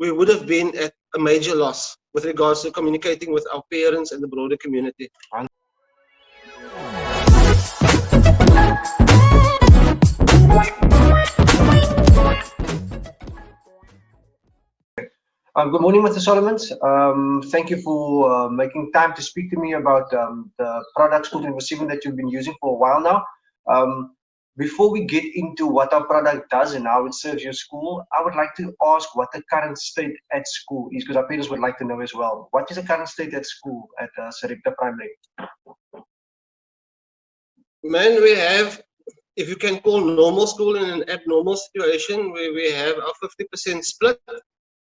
we would have been at a major loss with regards to communicating with our parents and the broader community. Good morning, Mr. Solomons. Thank you for making time to speak to me about the product School24Seven that you've been using for a while now. Before we get into what our product does and how it serves your school, I would like to ask what the current state at school is, because our parents would like to know as well. What is the current state at school at Sarepta Primary? Man, we have, if you can call normal school in an abnormal situation, where we have our 50% split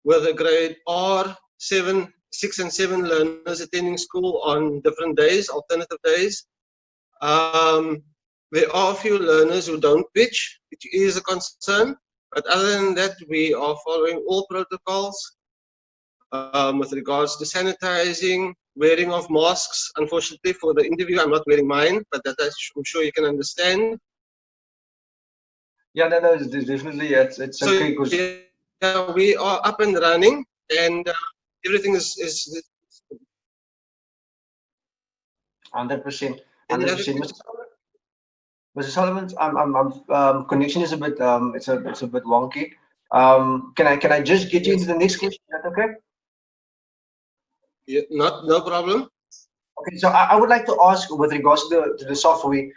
with a grade R7, 6 and 7 learners attending school on different days, alternative days. There are a few learners who don't pitch, which is a concern. But other than that, we are following all protocols with regards to sanitizing, wearing of masks. Unfortunately, for the interview, I'm not wearing mine, but that I'm sure you can understand. Yeah, no, definitely, it's so, okay. Yeah, we are up and running, and everything is 100%. 100%. Mr. Solomons, connection is a bit it's a bit wonky. Can I just get you into the next question? Is that okay? Yeah, no problem. Okay, so I would like to ask with regards to the software,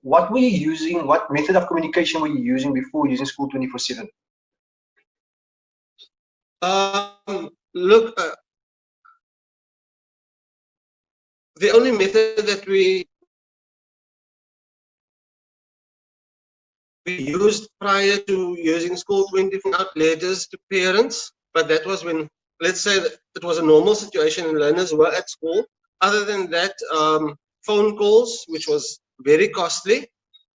what were you using? What method of communication were you using before using School24Seven? Look, the only method that we used prior to using School24 out letters to parents, but that was when, let's say that it was a normal situation and learners were at school. Other than that, phone calls, which was very costly,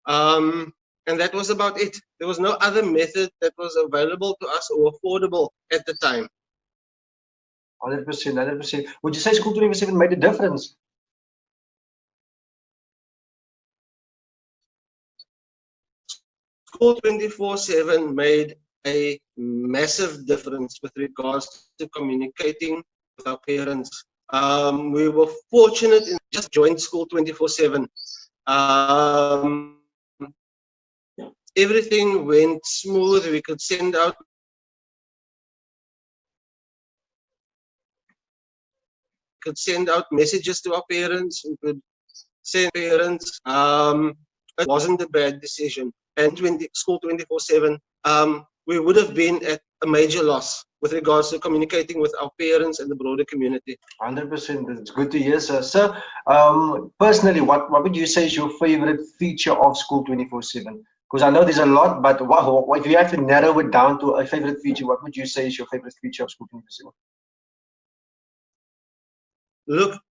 and that was about it. There was no other method that was available to us or affordable at the time. 100%, 100%. Would you say School24Seven made a difference? School24Seven made a massive difference with regards to communicating with our parents. We were fortunate in just joined School24Seven. Everything went smooth. We could send out messages to our parents. We could send parents. It wasn't a bad decision. And when School24Seven, we would have been at a major loss with regards to communicating with our parents and the broader community. 100%. It's good to hear, sir. Sir, personally, what would you say is your favorite feature of School24Seven? Because I know there's a lot, but if you have to narrow it down to a favorite feature, what would you say is your favorite feature of School24Seven? Look,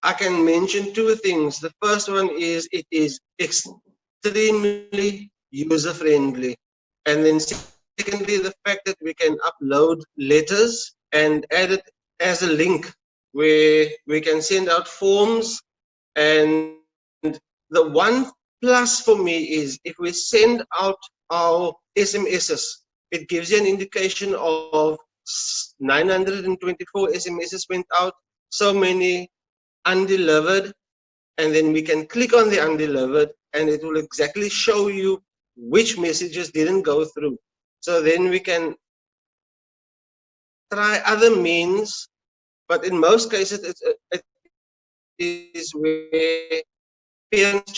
I can mention two things. The first one is it is extremely user-friendly. And then secondly, the fact that we can upload letters and add it as a link where we can send out forms. And the one plus for me is if we send out our SMSs, it gives you an indication of 924 SMSs went out, so many undelivered, and then we can click on the undelivered and it will exactly show you which messages didn't go through. So then we can try other means, but in most cases it is where parents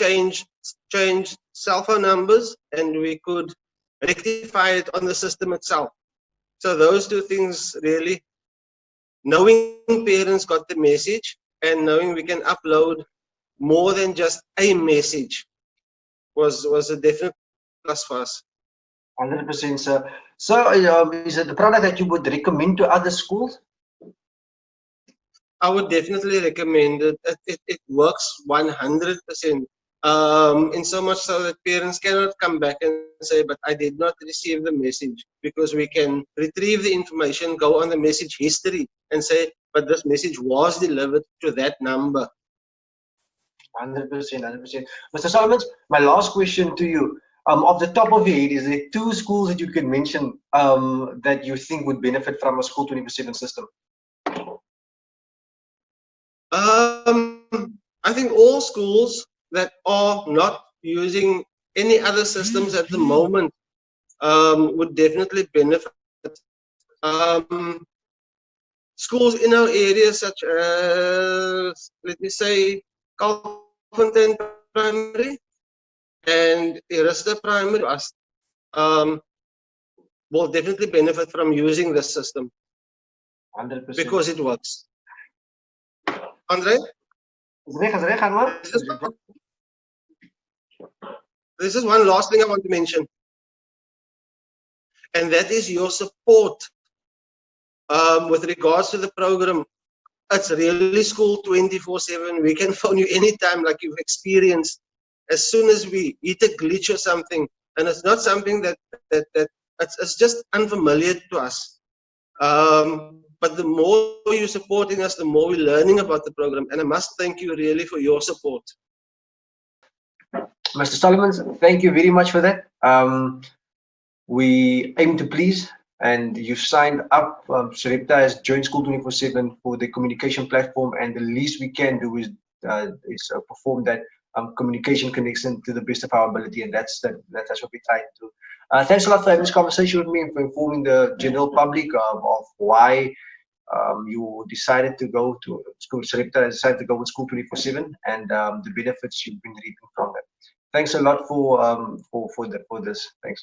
change cell phone numbers and we could rectify it on the system itself. So those two things really, knowing parents got the message and knowing we can upload more than just a message was a definite plus for us. 100%, sir. So, is it the product that you would recommend to other schools? I would definitely recommend it. It works 100%. In so much so that parents cannot come back and say, but I did not receive the message, because we can retrieve the information, go on the message history and say, but this message was delivered to that number. 100%, 100%. Mr. Solomons, my last question to you. Off the top of your head, is there 2 schools that you can mention that you think would benefit from a School 24/7 system? I think all schools that are not using any other systems at the moment would definitely benefit. Um, Schools in our area, such as, let me say, Calfontein Primary and Sarepta Primary, um, will definitely benefit from using this system 100%. because it works. Andre? This is one last thing I want to mention, and that is your support with regards to the program. It's really School 24/7. We can phone you anytime, like you've experienced. As soon as we hit a glitch or something, and it's not something that it's just unfamiliar to us. But the more you're supporting us, the more we're learning about the program. And I must thank you really for your support. Mr. Solomon, thank you very much for that. We aim to please, and you signed up. Sarepta has joined School 24/7 for the communication platform, and the least we can do is perform that communication connection to the best of our ability, and that's what we try to do. Thanks a lot for having this conversation with me and for informing the general public of why you decided to go to school. Sarepta decided to go with School 24/7 and the benefits you've been reaping from that. Thanks a lot for this. Thanks.